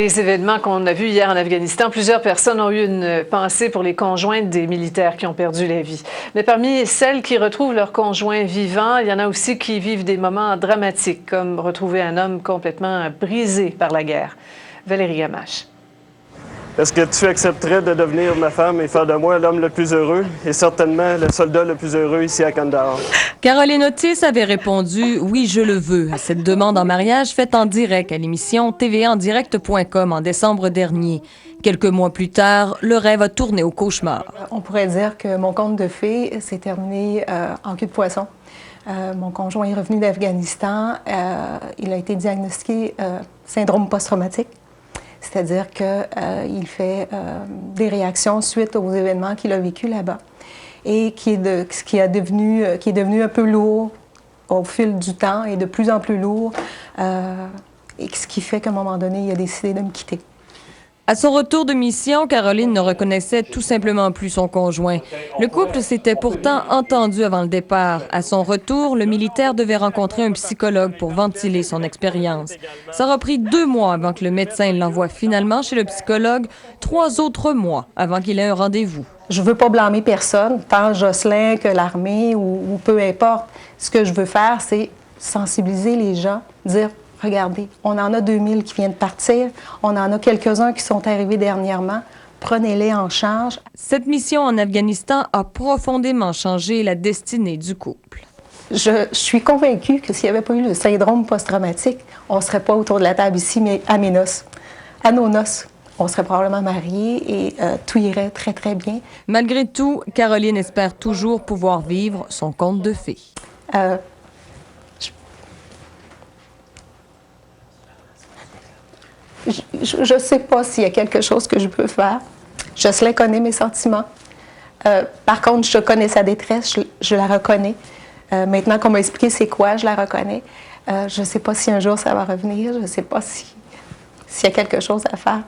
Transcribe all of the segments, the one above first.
Les événements qu'on a vus hier en Afghanistan, plusieurs personnes ont eu une pensée pour les conjointes des militaires qui ont perdu la vie. Mais parmi celles qui retrouvent leurs conjoints vivants, il y en a aussi qui vivent des moments dramatiques, comme retrouver un homme complètement brisé par la guerre. Valérie Gamache. Est-ce que tu accepterais de devenir ma femme et faire de moi l'homme le plus heureux et certainement le soldat le plus heureux ici à Kandahar? Caroline Otis avait répondu « Oui, je le veux » à cette demande en mariage faite en direct à l'émission tvaendirect.com en décembre dernier. Quelques mois plus tard, le rêve a tourné au cauchemar. On pourrait dire que mon conte de fées s'est terminé en cul de poisson. Mon conjoint est revenu d'Afghanistan. Il a été diagnostiqué syndrome post-traumatique. C'est-à-dire qu'il fait des réactions suite aux événements qu'il a vécu là-bas et qui est devenu un peu lourd au fil du temps et de plus en plus lourd, et ce qui fait qu'à un moment donné, il a décidé de me quitter. À son retour de mission, Caroline ne reconnaissait tout simplement plus son conjoint. Le couple s'était pourtant entendu avant le départ. À son retour, le militaire devait rencontrer un psychologue pour ventiler son expérience. Ça aura pris 2 mois avant que le médecin l'envoie finalement chez le psychologue, 3 autres mois avant qu'il ait un rendez-vous. Je ne veux pas blâmer personne, tant Jocelyn que l'armée ou peu importe. Ce que je veux faire, c'est sensibiliser les gens, dire « Regardez, on en a 2000 qui viennent de partir, on en a quelques-uns qui sont arrivés dernièrement, prenez-les en charge. » Cette mission en Afghanistan a profondément changé la destinée du couple. Je suis convaincue que s'il n'y avait pas eu le syndrome post-traumatique, on ne serait pas autour de la table ici, mais à mes noces, à nos noces. On serait probablement mariés et tout irait très, très bien. Malgré tout, Caroline espère toujours pouvoir vivre son conte de fées. Je ne sais pas s'il y a quelque chose que je peux faire. Jocelyn connaît mes sentiments. Par contre, je connais sa détresse, je la reconnais. Maintenant qu'on m'a expliqué c'est quoi, je la reconnais. Je ne sais pas si un jour ça va revenir. Je ne sais pas s'il y a quelque chose à faire.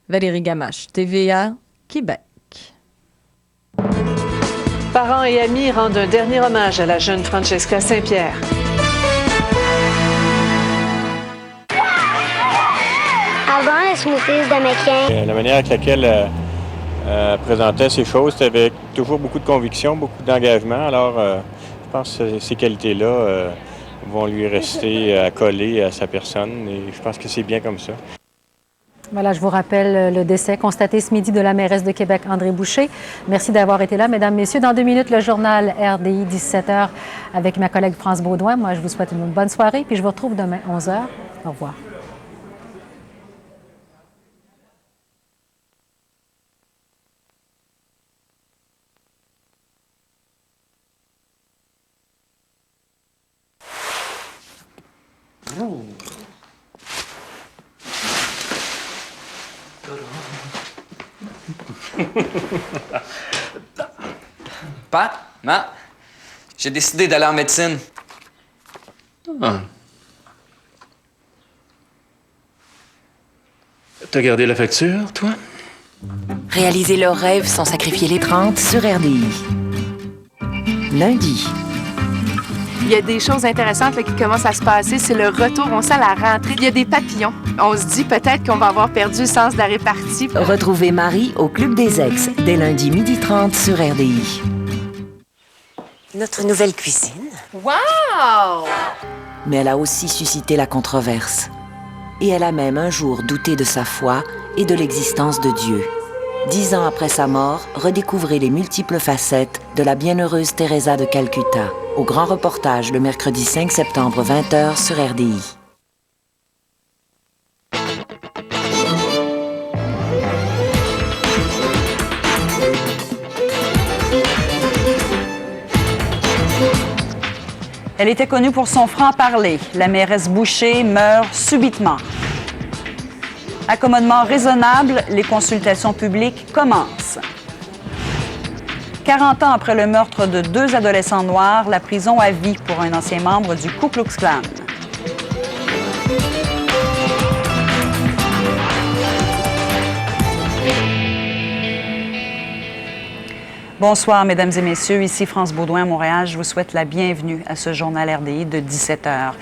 Valérie Gamache, TVA, Québec. Parents et amis rendent un dernier hommage à la jeune Francesca Saint-Pierre. Avant les smoothies d'Américain. La manière avec laquelle elle présentait ces choses, c'était avec toujours beaucoup de conviction, beaucoup d'engagement. Alors, je pense que ces qualités-là vont lui rester accolées à sa personne et je pense que c'est bien comme ça. Voilà, je vous rappelle le décès constaté ce midi de la mairesse de Québec, André Boucher. Merci d'avoir été là, mesdames, messieurs. Dans 2 minutes, le journal RDI, 17h, avec ma collègue France Baudouin. Moi, je vous souhaite une bonne soirée, puis je vous retrouve demain, 11h. Au revoir. Pat, Ma, j'ai décidé d'aller en médecine. Ah. T'as gardé la facture, toi? Réaliser leurs rêves sans sacrifier les 30 sur RDI. Lundi. Il y a des choses intéressantes là, qui commencent à se passer. C'est le retour, on sent la rentrée. Il y a des papillons. On se dit peut-être qu'on va avoir perdu le sens de la répartie. Retrouvez Marie au Club des Ex, dès lundi 12h30 sur RDI. Notre nouvelle cuisine. Wow! Mais elle a aussi suscité la controverse. Et elle a même un jour douté de sa foi et de l'existence de Dieu. 10 ans après sa mort, redécouvrez les multiples facettes de la bienheureuse Teresa de Calcutta. Au grand reportage le mercredi 5 septembre 20h sur RDI. Elle était connue pour son franc-parler. La mairesse Boucher meurt subitement. Accommodement raisonnable, les consultations publiques commencent. 40 ans après le meurtre de 2 adolescents noirs, la prison à vie pour un ancien membre du Ku Klux Klan. Bonsoir, Mesdames et Messieurs. Ici France Baudouin à Montréal. Je vous souhaite la bienvenue à ce journal RDI de 17h.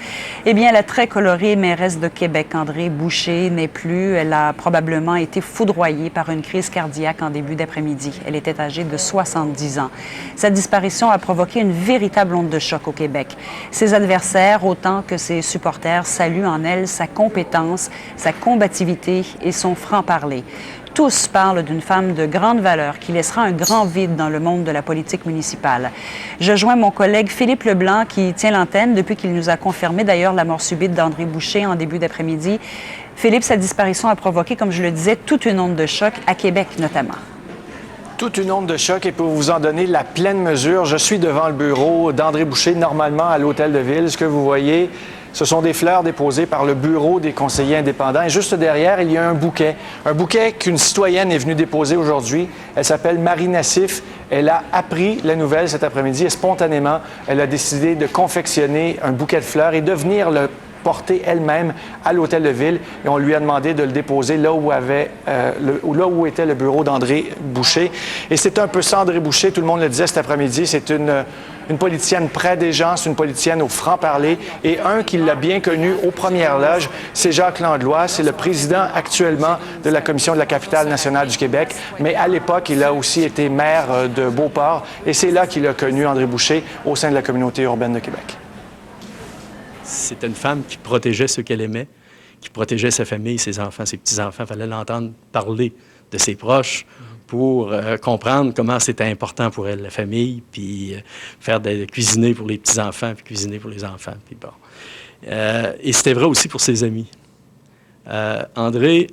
Eh bien, la très colorée mairesse de Québec, André Boucher, n'est plus. Elle a probablement été foudroyée par une crise cardiaque en début d'après-midi. Elle était âgée de 70 ans. Sa disparition a provoqué une véritable onde de choc au Québec. Ses adversaires, autant que ses supporters, saluent en elle sa compétence, sa combativité et son franc-parler. Tous parlent d'une femme de grande valeur qui laissera un grand vide dans le monde de la politique municipale. Je joins mon collègue Philippe Leblanc qui tient l'antenne depuis qu'il nous a confirmé d'ailleurs la mort subite d'André Boucher en début d'après-midi. Philippe, sa disparition a provoqué, comme je le disais, toute une onde de choc à Québec notamment. Toute une onde de choc et pour vous en donner la pleine mesure, je suis devant le bureau d'André Boucher, normalement à l'Hôtel de Ville. Ce que vous voyez, ce sont des fleurs déposées par le bureau des conseillers indépendants. Et juste derrière, il y a un bouquet qu'une citoyenne est venue déposer aujourd'hui. Elle s'appelle Marie Nassif. Elle a appris la nouvelle cet après-midi et spontanément, elle a décidé de confectionner un bouquet de fleurs et de venir le porter elle-même à l'Hôtel de Ville. Et on lui a demandé de le déposer là où était le bureau d'André Boucher. Et c'est un peu ça, André Boucher, tout le monde le disait cet après-midi, c'est une politicienne près des gens, c'est une politicienne au franc-parler. Et un qui l'a bien connu aux premières loges, c'est Jacques Landlois, c'est le président actuellement de la Commission de la capitale nationale du Québec. Mais à l'époque, il a aussi été maire de Beauport et c'est là qu'il a connu André Boucher au sein de la communauté urbaine de Québec. C'était une femme qui protégeait ceux qu'elle aimait, qui protégeait sa famille, ses enfants, ses petits-enfants. Il fallait l'entendre parler de ses proches pour comprendre comment c'était important pour elle, la famille, puis cuisiner pour les petits-enfants, puis cuisiner pour les enfants. Puis bon. Et c'était vrai aussi pour ses amis. André,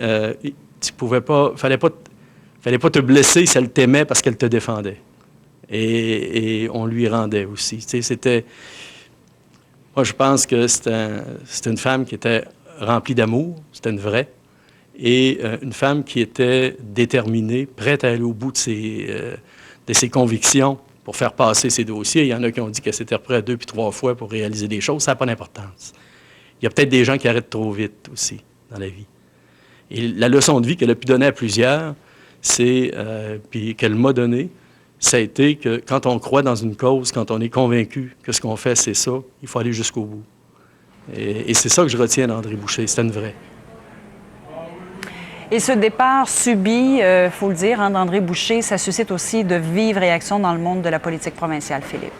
tu pouvais pas... Fallait pas te blesser si elle t'aimait parce qu'elle te défendait. Et on lui rendait aussi. Tu sais, c'était... Moi, je pense que c'était une femme qui était remplie d'amour, c'était une vraie, et une femme qui était déterminée, prête à aller au bout de ses convictions pour faire passer ses dossiers. Il y en a qui ont dit qu'elle s'était prête 2 puis 3 fois pour réaliser des choses. Ça n'a pas d'importance. Il y a peut-être des gens qui arrêtent trop vite aussi dans la vie. Et la leçon de vie qu'elle a pu donner à plusieurs, puis qu'elle m'a donnée, ça a été que quand on croit dans une cause, quand on est convaincu que ce qu'on fait, c'est ça, il faut aller jusqu'au bout. Et c'est ça que je retiens d'André Boucher, c'était une vraie. Et ce départ subi, il faut le dire, d'André Boucher, ça suscite aussi de vives réactions dans le monde de la politique provinciale, Philippe.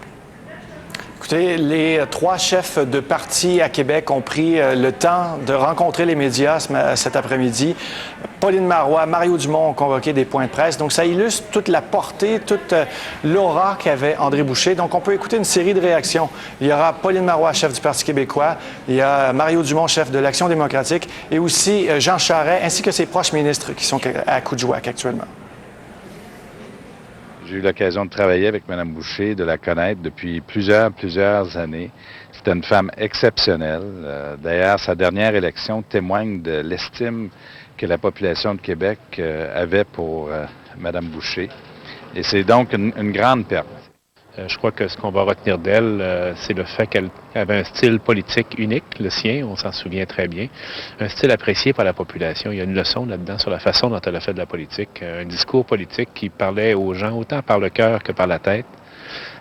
Écoutez, les 3 chefs de parti à Québec ont pris le temps de rencontrer les médias cet après-midi. Pauline Marois, Mario Dumont ont convoqué des points de presse. Donc, ça illustre toute la portée, toute l'aura qu'avait André Boucher. Donc, on peut écouter une série de réactions. Il y aura Pauline Marois, chef du Parti québécois. Il y a Mario Dumont, chef de l'Action démocratique. Et aussi Jean Charest, ainsi que ses proches ministres qui sont à Coudjouac actuellement. J'ai eu l'occasion de travailler avec Mme Boucher, de la connaître depuis plusieurs années. C'était une femme exceptionnelle. D'ailleurs, sa dernière élection témoigne de l'estime que la population de Québec avait pour Mme Boucher. Et c'est donc une grande perte. Je crois que ce qu'on va retenir d'elle, c'est le fait qu'elle avait un style politique unique, le sien, on s'en souvient très bien. Un style apprécié par la population. Il y a une leçon là-dedans sur la façon dont elle a fait de la politique. Un discours politique qui parlait aux gens autant par le cœur que par la tête,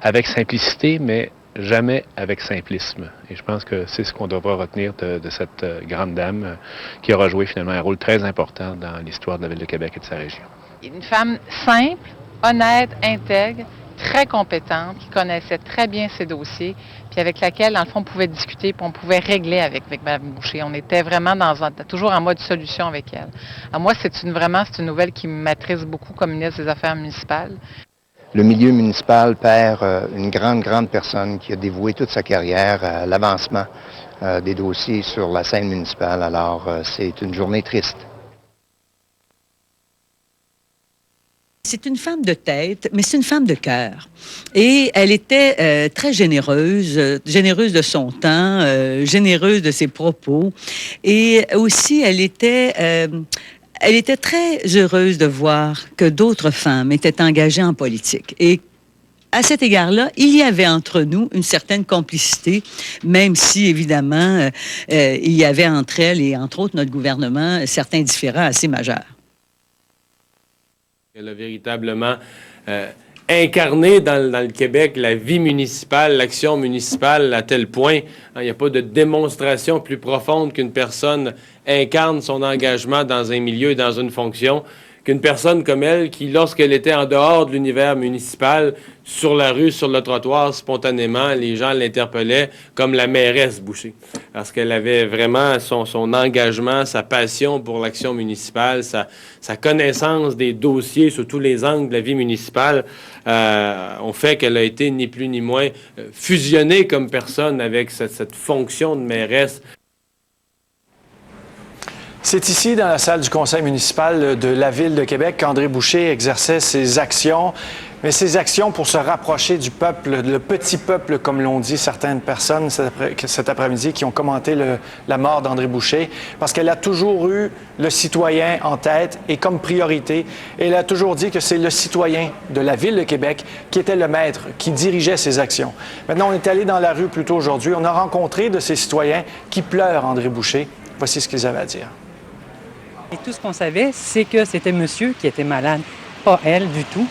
avec simplicité, mais jamais avec simplisme. Et je pense que c'est ce qu'on devra retenir de cette grande dame qui aura joué finalement un rôle très important dans l'histoire de la Ville de Québec et de sa région. Une femme simple, honnête, intègre, très compétente, qui connaissait très bien ses dossiers, puis avec laquelle, dans le fond, on pouvait discuter, puis on pouvait régler avec Mme Boucher. On était vraiment toujours en mode solution avec elle. Alors moi, c'est une nouvelle qui m'attriste beaucoup comme ministre des Affaires municipales. Le milieu municipal perd une grande personne qui a dévoué toute sa carrière à l'avancement des dossiers sur la scène municipale. Alors, c'est une journée triste. C'est une femme de tête, mais c'est une femme de cœur. Et elle était très généreuse de son temps, généreuse de ses propos. Et aussi, elle était très heureuse de voir que d'autres femmes étaient engagées en politique. Et à cet égard-là, il y avait entre nous une certaine complicité, même si, évidemment, il y avait entre elles et, entre autres, notre gouvernement, certains différends assez majeurs. Elle a véritablement incarner dans le Québec la vie municipale, l'action municipale à tel point. Il n'y a pas de démonstration plus profonde qu'une personne incarne son engagement dans un milieu, dans une fonction, qu'une personne comme elle qui, lorsqu'elle était en dehors de l'univers municipal, sur la rue, sur le trottoir, spontanément, les gens l'interpellaient comme la mairesse Boucher. Parce qu'elle avait vraiment son engagement, sa passion pour l'action municipale, sa connaissance des dossiers sous tous les angles de la vie municipale ont fait qu'elle a été ni plus ni moins fusionnée comme personne avec cette fonction de mairesse. C'est ici, dans la salle du conseil municipal de la Ville de Québec, qu'André Boucher exerçait ses actions, mais ses actions pour se rapprocher du peuple, le petit peuple, comme l'ont dit certaines personnes cet après-midi qui ont commenté la mort d'André Boucher, parce qu'elle a toujours eu le citoyen en tête et comme priorité. Et elle a toujours dit que c'est le citoyen de la Ville de Québec qui était le maître, qui dirigeait ses actions. Maintenant, on est allé dans la rue plus tôt aujourd'hui. On a rencontré de ces citoyens qui pleurent André Boucher. Voici ce qu'ils avaient à dire. Et tout ce qu'on savait, c'est que c'était monsieur qui était malade, pas elle du tout.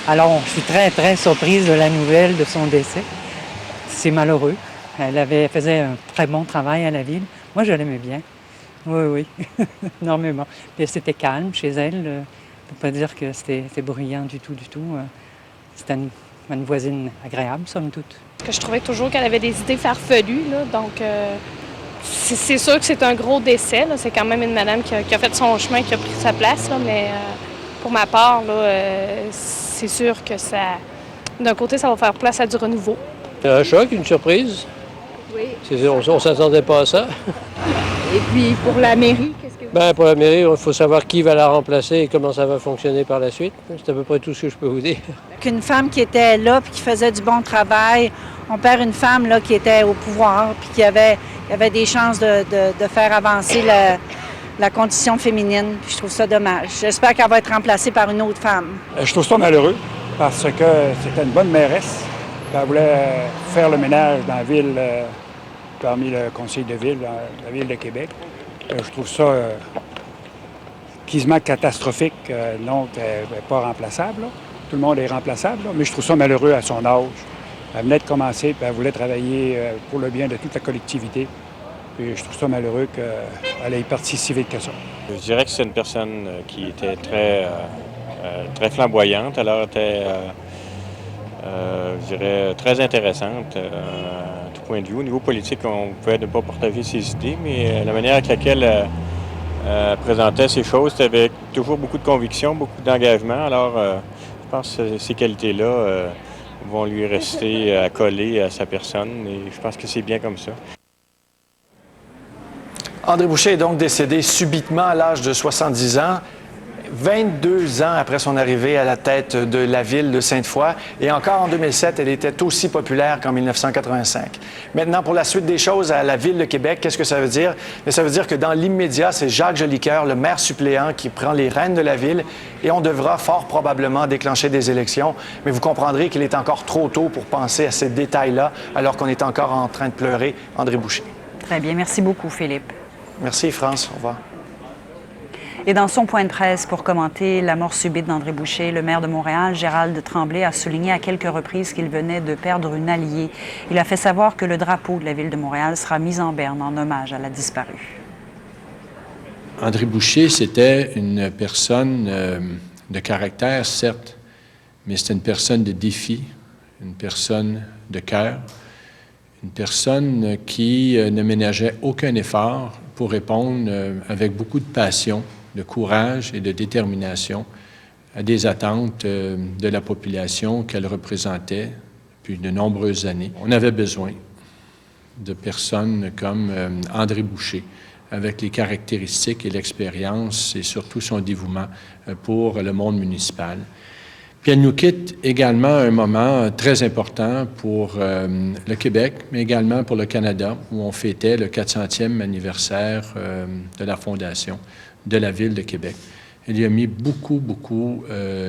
Alors, je suis très, très surprise de la nouvelle de son décès. C'est malheureux. Elle faisait un très bon travail à la ville. Moi, je l'aimais bien. Oui, oui, énormément. Puis c'était calme chez elle. Je ne peux pas dire que c'était bruyant du tout, du tout. C'était une voisine agréable, somme toute. Je trouvais toujours qu'elle avait des idées farfelues, là, donc... C'est sûr que c'est un gros décès. C'est quand même une madame qui a fait son chemin, qui a pris sa place. Là, mais pour ma part, c'est sûr que ça, d'un côté, ça va faire place à du renouveau. Un choc, une surprise. Oui. On ne s'attendait pas à ça. Et puis pour la mairie, qu'est-ce que vous... Pour la mairie, il faut savoir qui va la remplacer et comment ça va fonctionner par la suite. C'est à peu près tout ce que je peux vous dire. Qu'une femme qui était là et qui faisait du bon travail, on perd une femme là, qui était au pouvoir puis qui avait des chances de faire avancer la condition féminine. Puis je trouve ça dommage. J'espère qu'elle va être remplacée par une autre femme. Je trouve ça malheureux parce que c'était une bonne mairesse. Elle voulait faire le ménage dans la ville, parmi le conseil de ville, dans la ville de Québec. Je trouve ça quasiment catastrophique. Non, elle n'est pas remplaçable. Là. Tout le monde est remplaçable, là. Mais je trouve ça malheureux à son âge. Elle venait de commencer, puis elle voulait travailler pour le bien de toute la collectivité. Puis je trouve ça malheureux qu'elle ait parti si vite que ça. Je dirais que c'est une personne qui était très flamboyante. Elle était, je dirais, très intéressante à tout point de vue. Au niveau politique, on pouvait ne pas partager ses idées, mais la manière avec laquelle elle présentait ces choses, c'était avec toujours beaucoup de conviction, beaucoup d'engagement. Alors, je pense que ces qualités-là vont lui rester accolées à sa personne et je pense que c'est bien comme ça. André Boucher est donc décédé subitement à l'âge de 70 ans. 22 ans après son arrivée à la tête de la ville de Sainte-Foy. Et encore en 2007, elle était aussi populaire qu'en 1985. Maintenant, pour la suite des choses à la ville de Québec, qu'est-ce que ça veut dire? Mais ça veut dire que dans l'immédiat, c'est Jacques Jolicoeur, le maire suppléant, qui prend les rênes de la ville et on devra fort probablement déclencher des élections. Mais vous comprendrez qu'il est encore trop tôt pour penser à ces détails-là alors qu'on est encore en train de pleurer André Boucher. Très bien. Merci beaucoup, Philippe. Merci, France. Au revoir. Et dans son point de presse pour commenter la mort subite d'André Boucher, le maire de Montréal, Gérald Tremblay, a souligné à quelques reprises qu'il venait de perdre une alliée. Il a fait savoir que le drapeau de la ville de Montréal sera mis en berne en hommage à la disparue. André Boucher, c'était une personne de caractère, certes, mais c'était une personne de défi, une personne de cœur, une personne qui ne ménageait aucun effort pour répondre avec beaucoup de passion, de courage et de détermination à des attentes de la population qu'elle représentait depuis de nombreuses années. On avait besoin de personnes comme André Boucher, avec les caractéristiques et l'expérience et surtout son dévouement pour le monde municipal. Puis elle nous quitte également à un moment très important pour le Québec, mais également pour le Canada, où on fêtait le 400e anniversaire de la fondation de la Ville de Québec. Elle y a mis beaucoup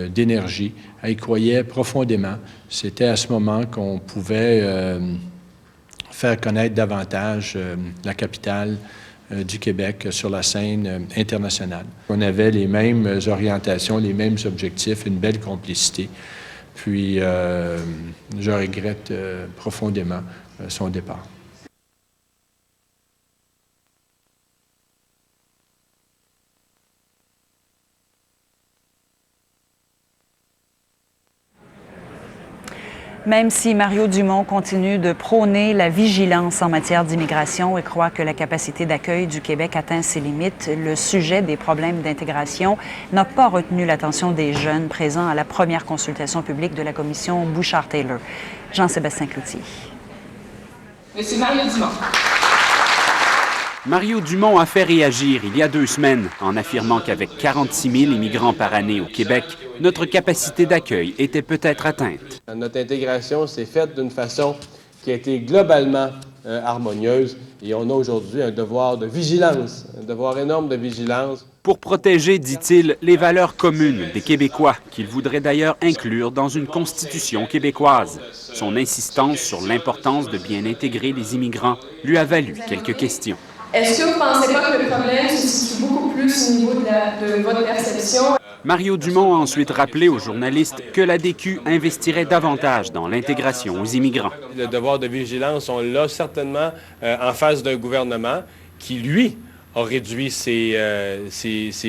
d'énergie. Elle y croyait profondément. C'était à ce moment qu'on pouvait faire connaître davantage la capitale du Québec sur la scène internationale. On avait les mêmes orientations, les mêmes objectifs, une belle complicité. Puis, je regrette profondément son départ. Même si Mario Dumont continue de prôner la vigilance en matière d'immigration et croit que la capacité d'accueil du Québec atteint ses limites, le sujet des problèmes d'intégration n'a pas retenu l'attention des jeunes présents à la première consultation publique de la commission Bouchard-Taylor. Jean-Sébastien Cloutier. Monsieur Mario Dumont. Mario Dumont a fait réagir il y a 2 semaines en affirmant qu'avec 46 000 immigrants par année au Québec, notre capacité d'accueil était peut-être atteinte. Notre intégration s'est faite d'une façon qui a été globalement harmonieuse et on a aujourd'hui un devoir de vigilance, un devoir énorme de vigilance. Pour protéger, dit-il, les valeurs communes des Québécois, qu'il voudrait d'ailleurs inclure dans une constitution québécoise. Son insistance sur l'importance de bien intégrer les immigrants lui a valu quelques questions. Est-ce que vous ne pensez pas que le problème se situe beaucoup plus au niveau de votre perception? Mario Dumont a ensuite rappelé aux journalistes que la DQ investirait davantage dans l'intégration aux immigrants. Le devoir de vigilance, on l'a certainement en face d'un gouvernement qui, lui, a réduit ses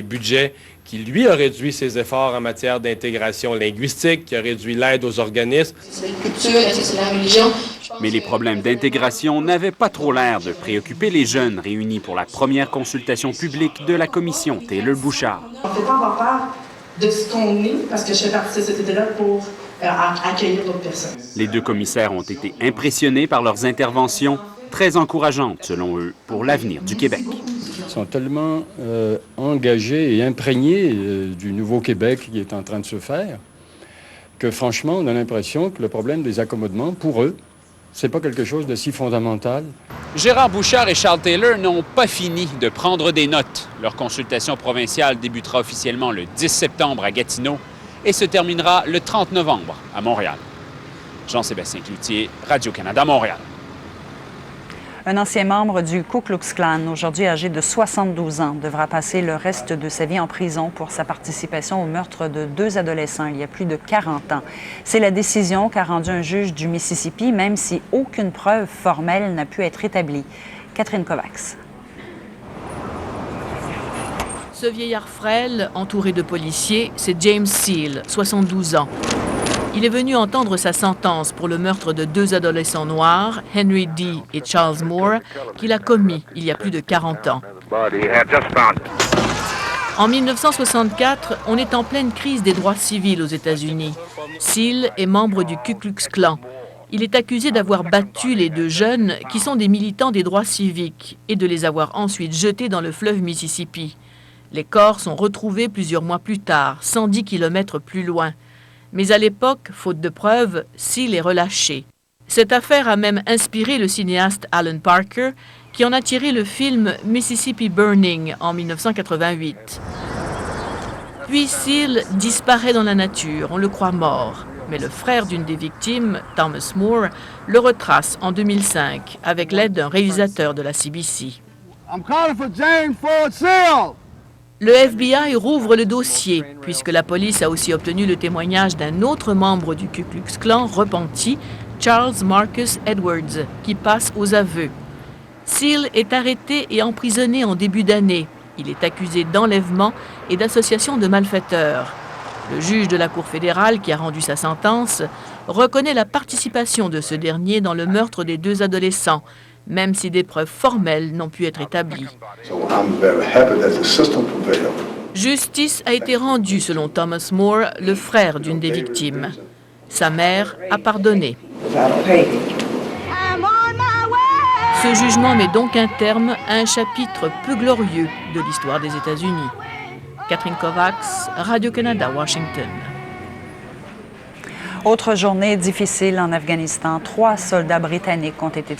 budgets, qui, lui, a réduit ses efforts en matière d'intégration linguistique, qui a réduit l'aide aux organismes. C'est la culture, est-ce que c'est la religion? Mais les problèmes d'intégration n'avaient pas trop l'air de préoccuper les jeunes réunis pour la première consultation publique de la commission Taylor-Bouchard. On ne fait pas encore part de ce qu'on est, parce que je fais partie de cette société-là pour accueillir d'autres personnes. Les 2 commissaires ont été impressionnés par leurs interventions, très encourageantes, selon eux, pour l'avenir du Québec. Ils sont tellement engagés et imprégnés du nouveau Québec qui est en train de se faire que, franchement, on a l'impression que le problème des accommodements, pour eux, c'est pas quelque chose de si fondamental. Gérard Bouchard et Charles Taylor n'ont pas fini de prendre des notes. Leur consultation provinciale débutera officiellement le 10 septembre à Gatineau et se terminera le 30 novembre à Montréal. Jean-Sébastien Cloutier, Radio-Canada, Montréal. Un ancien membre du Ku Klux Klan, aujourd'hui âgé de 72 ans, devra passer le reste de sa vie en prison pour sa participation au meurtre de 2 adolescents il y a plus de 40 ans. C'est la décision qu'a rendue un juge du Mississippi, même si aucune preuve formelle n'a pu être établie. Catherine Kovacs. Ce vieillard frêle, entouré de policiers, c'est James Seal, 72 ans. Il est venu entendre sa sentence pour le meurtre de 2 adolescents noirs, Henry D. et Charles Moore, qu'il a commis il y a plus de 40 ans. En 1964, on est en pleine crise des droits civils aux États-Unis. Seal est membre du Ku Klux Klan. Il est accusé d'avoir battu les 2 jeunes qui sont des militants des droits civiques et de les avoir ensuite jetés dans le fleuve Mississippi. Les corps sont retrouvés plusieurs mois plus tard, 110 km plus loin. Mais à l'époque, faute de preuves, Seal est relâché. Cette affaire a même inspiré le cinéaste Alan Parker, qui en a tiré le film Mississippi Burning en 1988. Puis Seal disparaît dans la nature, on le croit mort. Mais le frère d'une des victimes, Thomas Moore, le retrace en 2005 avec l'aide d'un réalisateur de la CBC. I'm calling for James Ford Seal. Le FBI rouvre le dossier, puisque la police a aussi obtenu le témoignage d'un autre membre du Ku Klux Klan repenti, Charles Marcus Edwards, qui passe aux aveux. Seal est arrêté et emprisonné en début d'année. Il est accusé d'enlèvement et d'association de malfaiteurs. Le juge de la Cour fédérale, qui a rendu sa sentence, reconnaît la participation de ce dernier dans le meurtre des 2 adolescents, même si des preuves formelles n'ont pu être établies. Justice a été rendue selon Thomas Moore, le frère d'une des victimes. Sa mère a pardonné. Ce jugement met donc un terme à un chapitre peu glorieux de l'histoire des États-Unis. Catherine Kovacs, Radio-Canada, Washington. Autre journée difficile en Afghanistan. 3 soldats britanniques ont été tués.